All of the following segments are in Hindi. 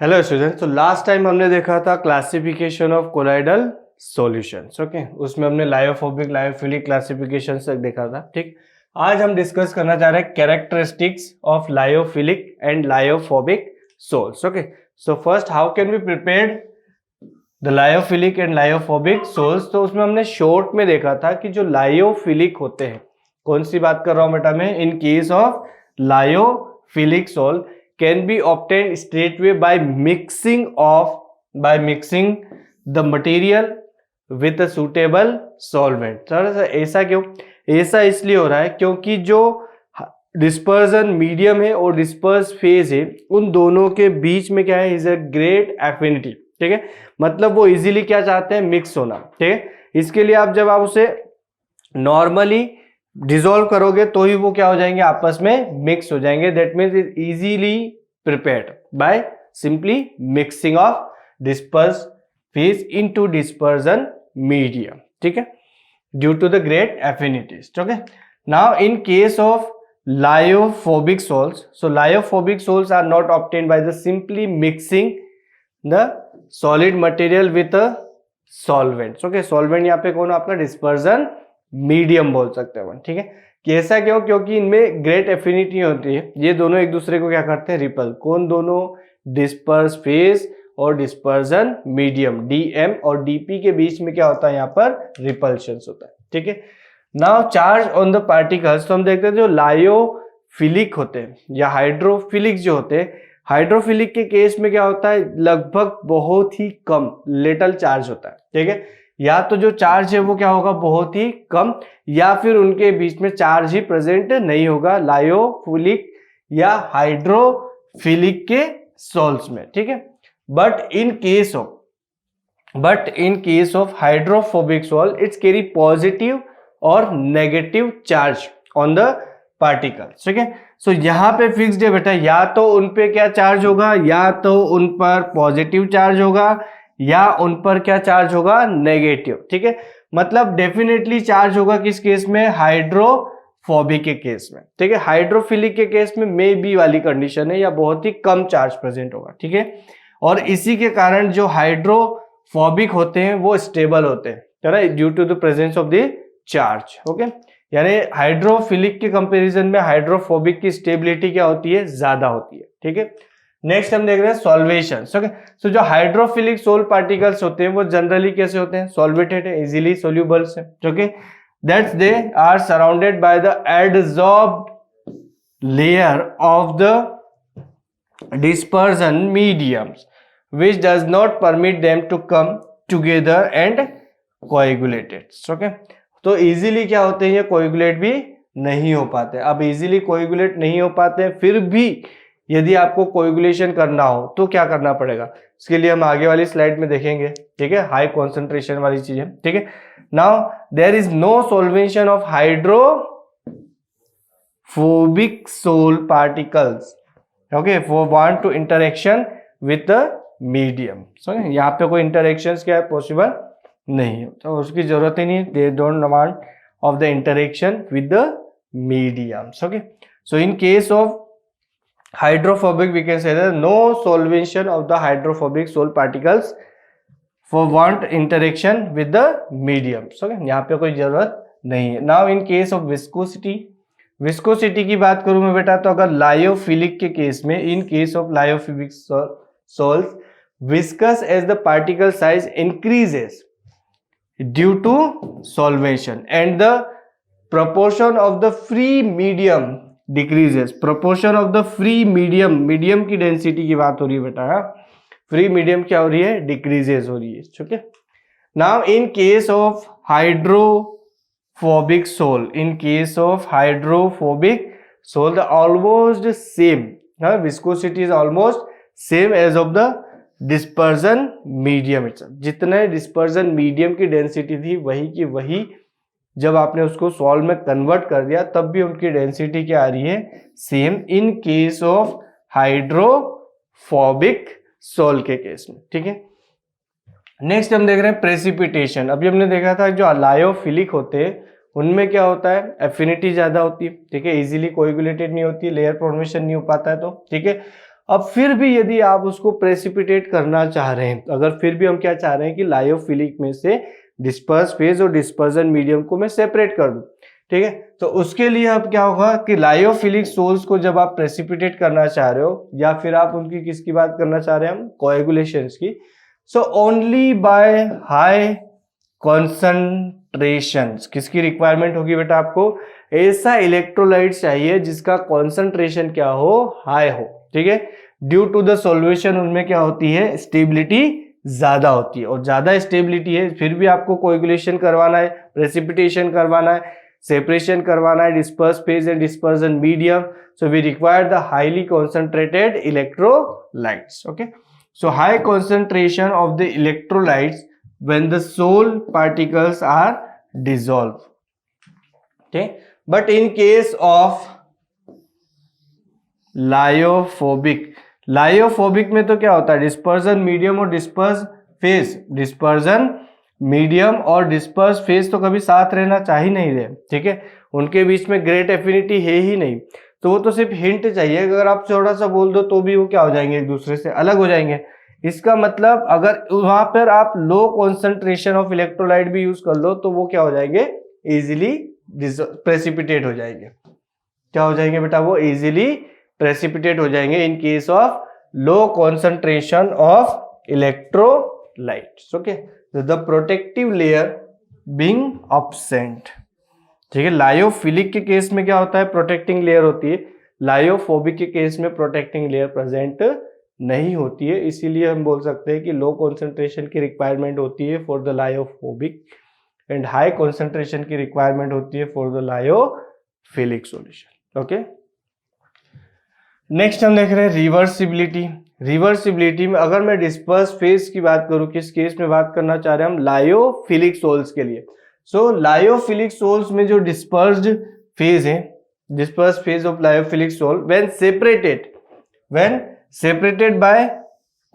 हेलो स्टूडेंट, तो लास्ट टाइम हमने देखा था classification of colloidal solutions. Okay, उसमें हमने लायोफोबिक लायोफिलिक क्लासिफिकेशन तक देखा था। ठीक, आज हम डिस्कस करना चाह रहे हैं characteristics of lyophilic and lyophobic sols. Okay, so first how can we prepare the lyophilic and lyophobic sols. तो उसमें हमने शॉर्ट में देखा था कि जो लायोफिलिक होते हैं, कौन सी बात कर रहा हूं बेटा मैं, इन case of lyophilic sol can be obtained straightway by mixing the material with a suitable solvent। Sir ऐसा क्यों? ऐसा इसलिए हो रहा है क्योंकि जो डिस्पर्जन मीडियम है और डिस्पर्स फेज है, उन दोनों के बीच में क्या है, इज अ ग्रेट एफिनिटी। ठीक है, मतलब वो इजीली क्या चाहते हैं, मिक्स होना। ठीक है, इसके लिए आप जब आप उसे नॉर्मली डिसॉल्व करोगे तो ही वो क्या हो जाएंगे, आपस में मिक्स हो जाएंगे। That means it easily prepared by simply mixing of disperse phase into dispersion medium. ठीक है, due to the great affinities. Okay, now in case of lyophobic sols, so lyophobic sols are not obtained by the simply mixing the solid material with a solvent। okay, solvent यहाँ पे कौन आपका डिस्पर्जन मीडियम बोल सकते हैं। ठीक है, कैसा क्यों? क्योंकि इनमें ग्रेट एफिनिटी होती है, ये दोनों एक दूसरे को क्या करते हैं, रिपल। कौन दोनों? डिस्पर्स फेज और डिस्पर्जन मीडियम, डीएम और डीपी के बीच में क्या होता है, यहाँ पर रिपल्शन होता है। ठीक है, now charge on the particles. तो हम देखते हैं जो लायोफिलिक होते हैं या हाइड्रोफिलिक जो होते हैं, हाइड्रोफिलिक के केस में क्या होता है, लगभग बहुत ही कम लिटल चार्ज होता है। ठीक है, या तो जो चार्ज है वो क्या होगा, बहुत ही कम, या फिर उनके बीच में चार्ज ही प्रेजेंट नहीं होगा लायोफिलिक या हाइड्रोफिलिक के सोल्स में। ठीक है, but in case of hydrophobic sol it's carry positive और negative charge on the particles. ठीक है, सो यहां पे फिक्स्ड है बेटा, या तो उन पे क्या चार्ज होगा, या तो उन पर पॉजिटिव चार्ज होगा, या उन पर क्या चार्ज होगा, नेगेटिव। ठीक है, मतलब डेफिनेटली चार्ज होगा किस केस में, हाइड्रोफोबिक के केस में। ठीक है, हाइड्रोफिलिक के केस में मे बी वाली कंडीशन है, या बहुत ही कम चार्ज प्रेजेंट होगा। ठीक है, और इसी के कारण जो हाइड्रोफोबिक होते हैं वो स्टेबल होते हैं, due to the presence of the charge. Okay, यानी हाइड्रोफिलिक के कंपैरिजन में हाइड्रोफोबिक की स्टेबिलिटी क्या होती है, ज्यादा होती है। ठीक है, नेक्स्ट हम देख रहे हैं सॉल्वेशन। ओके, सो जो हाइड्रोफिलिक सोल पार्टिकल्स होते हैं वो जनरली कैसे होते हैं, सॉल्वेटेड है, इजीली सोल्यूबल्स है। Okay, that's they are surrounded by the adsorbed layer of the dispersion mediums which does not permit them to come together and coagulated। Okay, तो इजीली क्या होते हैं, ये कोएगुलेट भी नहीं हो पाते। अब इजीली कोएगुलेट नहीं हो पाते, फिर भी यदि आपको कोएगुलेशन करना हो तो क्या करना पड़ेगा, इसके लिए हम आगे वाली स्लाइड में देखेंगे। ठीक है, हाई कॉन्सेंट्रेशन वाली चीजें। ठीक है, now there is no solvation of hydrophobic sol particles okay for want to interaction with the medium. So यहाँ पे कोई इंटरेक्शन क्या है, पॉसिबल नहीं है, तो उसकी जरूरत ही नहीं, they don't want of the interaction with the mediums. Okay, so in case of hydrophobic we can say no solvation of the hydrophobic sol particles for want interaction with the mediums. Okay, यहाँ पे कोई जरूरत नहीं है। Now in case of viscosity की बात करूं मैं बेटा, तो अगर लायोफिलिक के केस में, in case of lyophilic sols, viscous as the particle size increases due to solvation and the proportion of the free medium decreases। proportion of the free medium की डेंसिटी की बात हो रही है बेटा, फ्री मीडियम क्या हो रही है, डिक्रीजेस हो रही है। ठीक है, now in case of hydrophobic sol the almost same viscosity is almost same as of the dispersion medium itself. जितने डिस्पर्जन मीडियम की डेंसिटी थी वही की वही जब आपने उसको सॉल्व में कन्वर्ट कर दिया तब भी उनकी डेंसिटी क्या आ रही है, same, in case of hydrophobic sol के केस में। ठीक है, नेक्स्ट हम देख रहे हैं प्रेसिपिटेशन। अभी हमने देखा था जो लायोफिलिक होते हैं उनमें क्या होता है, एफिनिटी ज्यादा होती है। ठीक है, इजीली कोएगुलेटेड नहीं होती, लेयर फॉर्मेशन नहीं हो पाता है। तो ठीक है, अब फिर भी यदि आप उसको प्रेसिपिटेट करना चाह रहे हैं, अगर फिर भी हम क्या चाह रहे हैं कि लायोफिलिक में से डिस्पर्स फेज और डिस्पर्जन मीडियम को मैं सेपरेट कर दूं, ठीक है, तो उसके लिए अब क्या होगा कि लायोफिलिक सोल्स को जब आप प्रेसिपिटेट करना चाह रहे हो या फिर आप उनकी किसकी बात करना चाह रहे हैं हम, कोएगुलेशंस की, so only by high concentrations किसकी रिक्वायरमेंट होगी बेटा, आपको ऐसा इलेक्ट्रोलाइट चाहिए जिसका कॉन्सेंट्रेशन क्या हो, हाई हो, ठीक है, ड्यू टू द सॉल्यूशन उनमें क्या होती है, स्टेबिलिटी ज्यादा होती है, और ज्यादा स्टेबिलिटी है फिर भी आपको कोएगुलेशन करवाना है, प्रेसिपिटेशन करवाना है, सेपरेशन करवाना है, disperse phase and dispersion medium, so we require the highly concentrated electrolytes, okay, so high concentration of the electrolytes when the soul particles are dissolved, okay, but in case of lyophobic में तो क्या होता है, डिस्पर्जन मीडियम और डिस्पर्स फेज, डिस्पर्जन मीडियम और डिस्पर्स फेज तो कभी साथ रहना चाह ही नहीं रहे, ठीक है, उनके बीच में ग्रेट एफिनिटी है ही नहीं, तो वो तो सिर्फ हिंट चाहिए, अगर आप थोड़ा सा बोल दो तो भी वो क्या हो जाएंगे, एक दूसरे से अलग हो जाएंगे। इसका मतलब अगर वहां पर आप लो कॉन्सेंट्रेशन ऑफ इलेक्ट्रोलाइट भी यूज कर लो तो वो क्या हो जाएंगे, इजीली प्रेसिपिटेट हो जाएंगे, क्या हो जाएंगे बेटा, वो इजीली प्रेसिपिटेट हो जाएंगे इन case of low concentration of electrolytes, okay, the protective layer being absent, ठीक है, लायोफिलिक के केस में क्या होता है, प्रोटेक्टिंग लेयर होती है, लायोफोबिक के केस में प्रोटेक्टिंग लेयर प्रेजेंट नहीं होती है, इसीलिए हम बोल सकते हैं कि लो कॉन्सेंट्रेशन की रिक्वायरमेंट होती है for the lyophobic and high concentration की रिक्वायरमेंट होती है for the lyophilic solution, okay. Next हम देख रहे हैं रिवर्सिबिलिटी। रिवर्सिबिलिटी में अगर मैं डिस्पर्स फेज की बात करूं, किस केस में बात करना चाह रहे हैं हम, लायोफिलिक सोल्स के लिए। सो लायोफिलिक सोल्स में जो डिस्पर्स्ड फेज है, disperse phase of lyophilic sol when separated by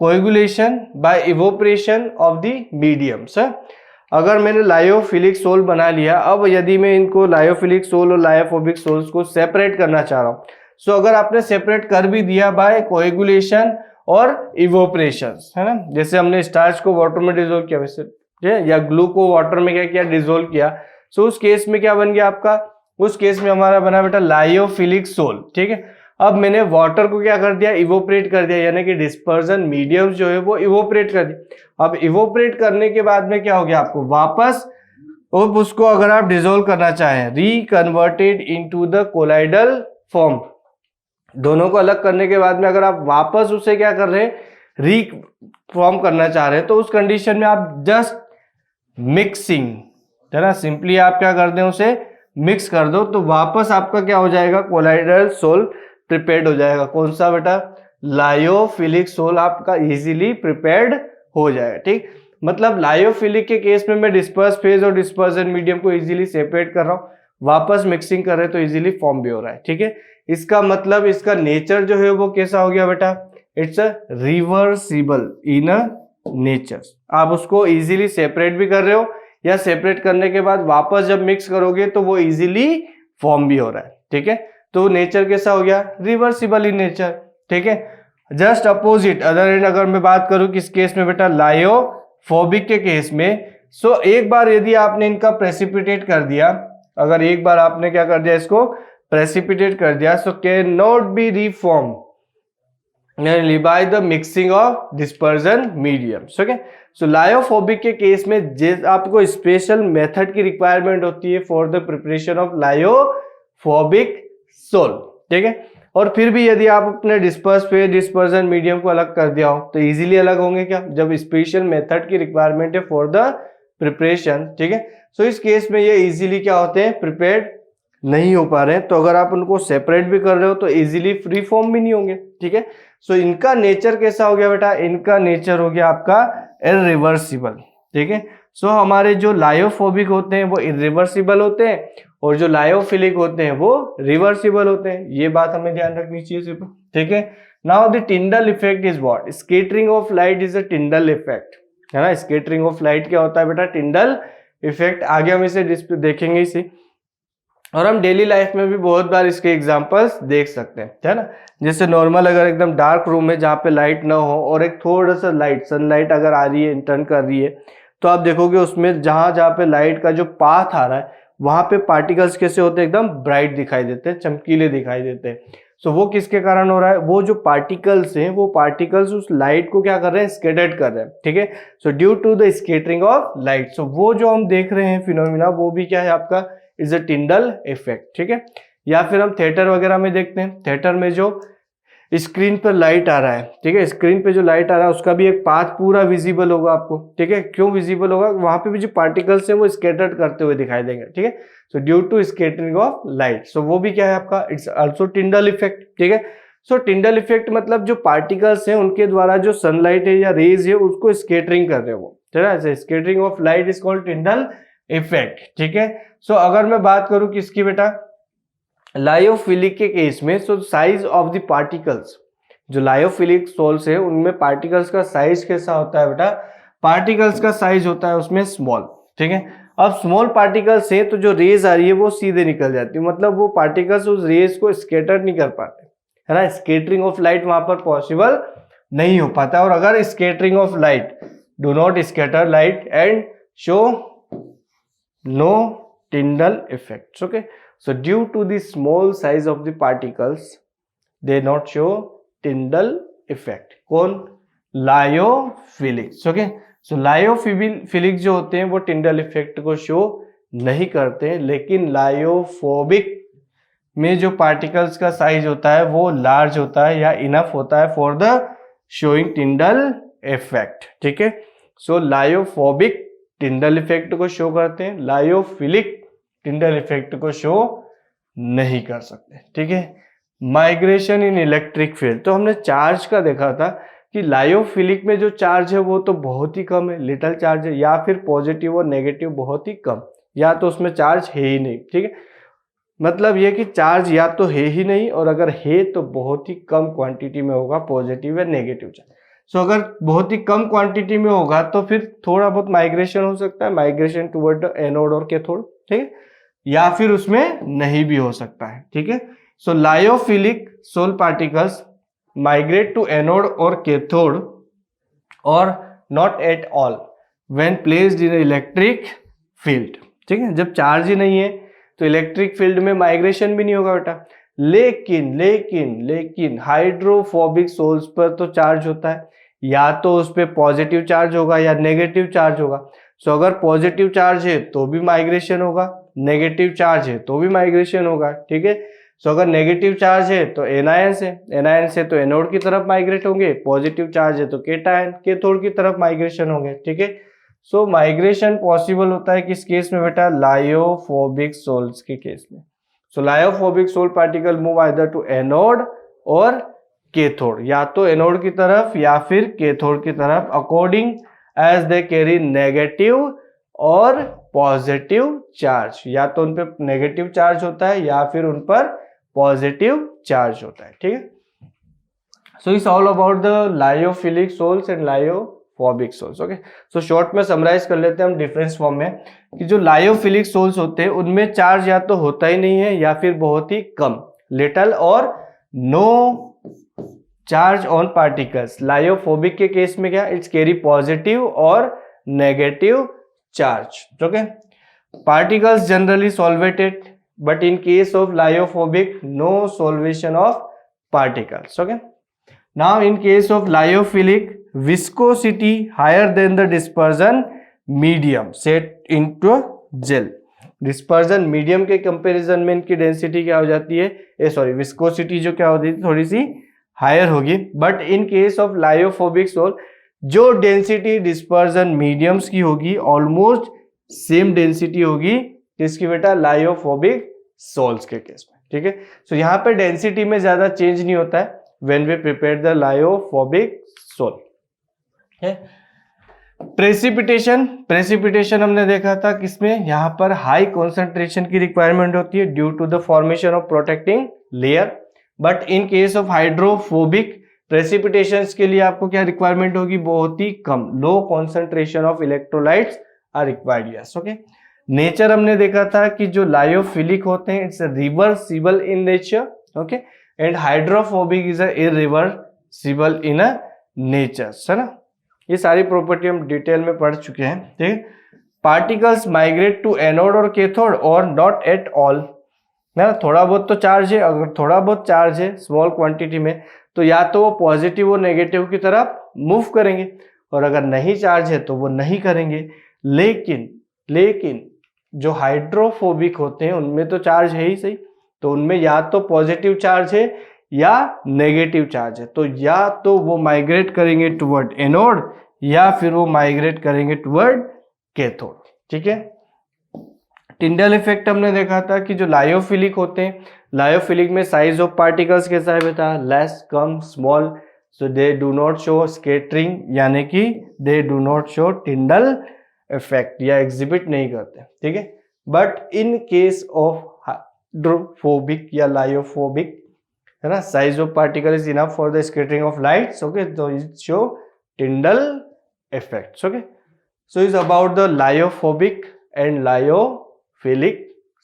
coagulation by evaporation of the mediums। अगर मैंने लायोफिलिक सोल बना लिया, अब यदि मैं इनको लायोफिलिक सोल और लायोफोबिक सोल्स को सेपरेट करना चाह रहा हूं, सो अगर आपने सेपरेट कर भी दिया बाय कोएगुलेशन और इवोपरेशन, है ना, जैसे हमने स्टार्च को वाटर में डिसोल्व किया वैसे, या ग्लू को वाटर में क्या किया, डिसोल्व किया, सो उस केस में क्या बन गया आपका, उस केस में हमारा बना बेटा लायोफिलिक सोल, ठीक है। अब मैंने वाटर को क्या कर दिया, इवोपरेट कर दिया, यानी कि डिस्पर्जन मीडियम जो है वो इवोपरेट कर दिया। अब इवोपरेट करने के बाद में क्या हो गया, आपको वापस उसको अगर आप डिसोल्व करना चाहें, रिकन्वर्टेड इनटू द कोलाइडल फॉर्म, दोनों को अलग करने के बाद में अगर आप वापस उसे क्या कर रहे हैं, रीफॉर्म करना चाह रहे हैं, तो उस कंडीशन में आप जस्ट मिक्सिंग, है ना, सिंपली आप क्या कर दें, उसे मिक्स कर दो, तो वापस आपका क्या हो जाएगा, कोलाइडल सोल प्रिपेयर्ड हो जाएगा। कौन सा बेटा, लायोफिलिक सोल आपका इजीली प्रिपेयर्ड हो जाएगा, ठीक। मतलब लायोफिलिक के केस में मैं डिस्पर्स फेज और डिस्पर्जन मीडियम को इजीली सेपरेट कर रहा हूं, वापस मिक्सिंग कर रहे हैं तो इजीली फॉर्म भी हो रहा है, ठीक है। इसका मतलब इसका नेचर जो है वो कैसा हो गया बेटा, it's a reversible in a nature. आप उसको इजीली सेपरेट भी कर रहे हो, या सेपरेट करने के बाद वापस जब मिक्स करोगे तो वो इजीली फॉर्म भी हो रहा है, ठीक है। तो नेचर कैसा हो गया, रिवर्सिबल इन नेचर, ठीक है। जस्ट अपोजिट अदर एंड अगर मैं बात करूं किस केस में बेटा, लायोफोबिक के केस में, सो एक बार यदि आपने इनका प्रेसिपिटेट कर दिया, अगर एक बार आपने क्या कर दिया, इसको प्रेसिपिटेट कर दिया, so can not be reform by the mixing of dispersion mediums, okay. So lyophobic के केस में आपको स्पेशल मेथड की रिक्वायरमेंट होती है for the preparation of lyophobic sol, ठीक है। और फिर भी यदि आप अपने डिस्पर्स फेज डिस्पर्जन मीडियम को अलग कर दिया हो तो इजीली अलग होंगे क्या, जब स्पेशल मेथड की रिक्वायरमेंट है फॉर द प्रिपरेशन, ठीक है। सो इस केस में ये इजीली क्या होते हैं, प्रिपेयर्ड नहीं हो पा रहे हैं, तो अगर आप उनको सेपरेट भी कर रहे हो तो इजीली फ्री फॉर्म भी नहीं होंगे, ठीक है। सो इनका नेचर कैसा हो गया बेटा, इनका नेचर हो गया आपका इरिवर्सिबल, ठीक है। सो हमारे जो लायोफोबिक होते हैं वो इरिवर्सिबल होते हैं, और जो लायोफिलिक होते हैं वो रिवर्सिबल होते हैं, ये बात हमें ध्यान रखनी चाहिए सिर्फ, ठीक है। Now the Tyndall effect is what, scattering of light is a Tyndall effect, है ना। स्कैटरिंग ऑफ लाइट क्या होता है बेटा, टिंडल इफेक्ट, आगे हम इसे देखेंगे इसे। और हम डेली लाइफ में भी बहुत बार इसके एग्जांपल्स देख सकते हैं, है ना। जैसे नॉर्मल अगर एकदम डार्क रूम है जहाँ पे लाइट ना हो और एक थोड़ा सा लाइट सनलाइट अगर आ रही है, इंटर्न कर रही है, तो आप देखोगे उसमें जहाँ जहाँ पे लाइट का जो पाथ आ रहा है वहां पे पार्टिकल्स कैसे होते हैं, एकदम ब्राइट दिखाई देते हैं, चमकीले दिखाई देते हैं। सो वो किसके कारण हो रहा है, वो जो पार्टिकल्स हैं वो पार्टिकल्स उस लाइट को क्या कर रहे हैं, स्कैटर्ड कर रहे हैं, ठीक है। So due to the scattering of light, so वो जो हम देख रहे हैं फिनोमिना वो भी क्या है आपका, इज अ टिंडल इफेक्ट, ठीक है। या फिर हम थिएटर वगैरह में देखते हैं, थिएटर में जो स्क्रीन पर लाइट आ रहा है, ठीक है, स्क्रीन पे जो लाइट आ रहा है उसका भी एक पाथ पूरा विजिबल होगा आपको, ठीक है। क्यों विजिबल होगा, वहां पे भी जो पार्टिकल्स हैं वो स्कैटर्ड करते हुए दिखाई देंगे, ठीक है। So due to scattering of light, so वो भी क्या है आपका, इट्स आल्सो टिंडल इफेक्ट, ठीक है। सो टिंडल इफेक्ट मतलब जो पार्टिकल्स हैं उनके द्वारा जो सनलाइट है या रेज है उसको स्कैटरिंग कर रहे हो वो, ठीक है। Scattering of light is called Tyndall effect, ठीक है। सो अगर मैं बात करूं किसकी बेटा, लायोफिलिक के केस में, सो साइज ऑफ द पार्टिकल्स, जो लायोफिलिक सोल्स है उनमें पार्टिकल्स का साइज कैसा होता है बेटा, पार्टिकल्स का साइज होता है उसमें स्मॉल, ठीक है। अब स्मॉल पार्टिकल्स हैं तो जो रेज आ रही है वो सीधे निकल जाती है, मतलब वो पार्टिकल्स उस रेज को स्कैटर नहीं कर पाते, है ना। स्कैटरिंग ऑफ लाइट वहां पर पॉसिबल नहीं हो पाता। और अगर scattering of light, do not scatter light and show no Tyndall effects, okay. So due to the small size of the particles, they not show Tyndall effect. कौन, लायोफिलिक्स, ओके। सो लायोफिलिक जो होते हैं वो टिंडल इफेक्ट को शो नहीं करते, लेकिन लायोफोबिक में जो पार्टिकल्स का साइज होता है वो लार्ज होता है या इनफ होता है for the showing Tyndall effect, ठीक है। सो लायोफोबिक टिंडल इफेक्ट को शो करते हैं, लायोफिलिक टिंडल इफेक्ट को शो नहीं कर सकते, ठीक है। माइग्रेशन इन इलेक्ट्रिक फील्ड, तो हमने चार्ज का देखा था कि लायोफिलिक में जो चार्ज है वो तो बहुत ही कम है, लिटिल चार्ज है, या फिर पॉजिटिव और नेगेटिव बहुत ही कम, या तो उसमें चार्ज है ही नहीं, ठीक है। मतलब ये कि चार्ज या तो है ही नहीं, और अगर है तो बहुत ही कम क्वांटिटी में होगा, पॉजिटिव या नेगेटिव चार्ज। सो अगर बहुत ही कम क्वांटिटी में होगा तो फिर थोड़ा बहुत माइग्रेशन हो सकता है, माइग्रेशन टुवर्ड द एनोड और कैथोड, ठीक है, या फिर उसमें नहीं भी हो सकता है, ठीक है। So lyophilic sol particles migrate to anode और कैथोड और not at all when placed in electric field, ठीक है। जब चार्ज ही नहीं है तो इलेक्ट्रिक फील्ड में माइग्रेशन भी नहीं होगा बेटा। लेकिन लेकिन लेकिन हाइड्रोफोबिक सोल्स पर तो चार्ज होता है, या तो उस पर पॉजिटिव चार्ज होगा या नेगेटिव चार्ज होगा। सो अगर पॉजिटिव चार्ज है तो भी माइग्रेशन होगा, नेगेटिव चार्ज है तो भी माइग्रेशन होगा, ठीक है। सो अगर नेगेटिव चार्ज है तो एनायंस है, एनायंस है तो एनोड की तरफ माइग्रेट होंगे, पॉजिटिव चार्ज है तो केटायन कैथोड की तरफ माइग्रेशन होंगे, ठीक है। सो माइग्रेशन पॉसिबल होता है किस केस में बेटा, लायोफोबिक सोल्स के केस में। So lyophobic sol particle move either to anode और कैथोड, या तो एनोड की तरफ या फिर कैथोड की तरफ, according as they carry negative और पॉजिटिव चार्ज, या तो उन पर नेगेटिव चार्ज होता है या फिर उन पर पॉजिटिव चार्ज होता है, ठीक है। So it's all about the lyophilic sols and lyophobic sols, okay. So short में समराइज कर लेते हैं हम डिफरेंस फॉर्म में, कि जो लायोफिलिक सोल्स होते हैं उनमें चार्ज या तो होता ही नहीं है या फिर बहुत ही कम, लिटल और no charge on particles. Lyophobic के केस में क्या, इट्स कैरी पॉजिटिव और negative charge, okay. Particles generally solvated, but in case of lyophobic no solvation of particles, okay. Now in case of lyophilic, viscosity higher than the dispersion medium set into gel, dispersion medium के कंपैरिजन में इनकी डेंसिटी क्या हो जाती है, सॉरी विस्कोसिटी जो क्या होती है थोड़ी सी हायर होगी। But in case of lyophobic sol जो डेंसिटी डिस्पर्जन मीडियम्स की होगी ऑलमोस्ट सेम डेंसिटी होगी किसकी बेटा, लायोफोबिक सोल्स के केस में, ठीक है। सो यहाँ पे डेंसिटी में ज्यादा चेंज नहीं होता है when we prepare the lyophobic sol. Precipitation हमने देखा था किसमें, यहाँ पर हाई कॉन्सेंट्रेशन की रिक्वायरमेंट होती है due to the formation of protecting layer. But in case of hydrophobic precipitation के लिए आपको क्या रिक्वायरमेंट होगी, बहुत ही कम, low concentration of electrolytes are required, yes, okay. Nature हमने देखा था कि जो लायोफिलिक होते हैं it's reversible in nature, okay, and hydrophobic is irreversible in nature, है ना। ये सारी प्रॉपर्टी हम डिटेल में पढ़ चुके हैं, ठीक है। पार्टिकल्स माइग्रेट टू एनोड और कैथोड और नॉट एट ऑल, ना, थोड़ा बहुत तो चार्ज है, अगर थोड़ा बहुत चार्ज है स्मॉल क्वांटिटी में तो या तो वो पॉजिटिव और नेगेटिव की तरफ मूव करेंगे, और अगर नहीं चार्ज है तो वो नहीं करेंगे। लेकिन जो हाइड्रोफोबिक होते हैं उनमें तो चार्ज है ही सही, तो उनमें या तो पॉजिटिव चार्ज है या नेगेटिव चार्ज है, तो या तो वो माइग्रेट करेंगे टुवर्ड एनोड या फिर वो माइग्रेट करेंगे टुवर्ड कैथोड, ठीक है। टिंडल इफेक्ट हमने देखा था कि जो लायोफिलिक होते हैं, लायोफिलिक में साइज ऑफ पार्टिकल्स कैसा है बेटा, लेस, कम, small, so they do not show scattering, यानी कि they do not show Tyndall effect या एग्जिबिट नहीं करते, ठीक है। But in case of hydrophobic या लायोफोबिक, है ना, size of particle is enough for the scattering of lights, okay, तो it show Tyndall effects, okay. So it's about the lyophobic and lyophilic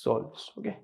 salts, okay.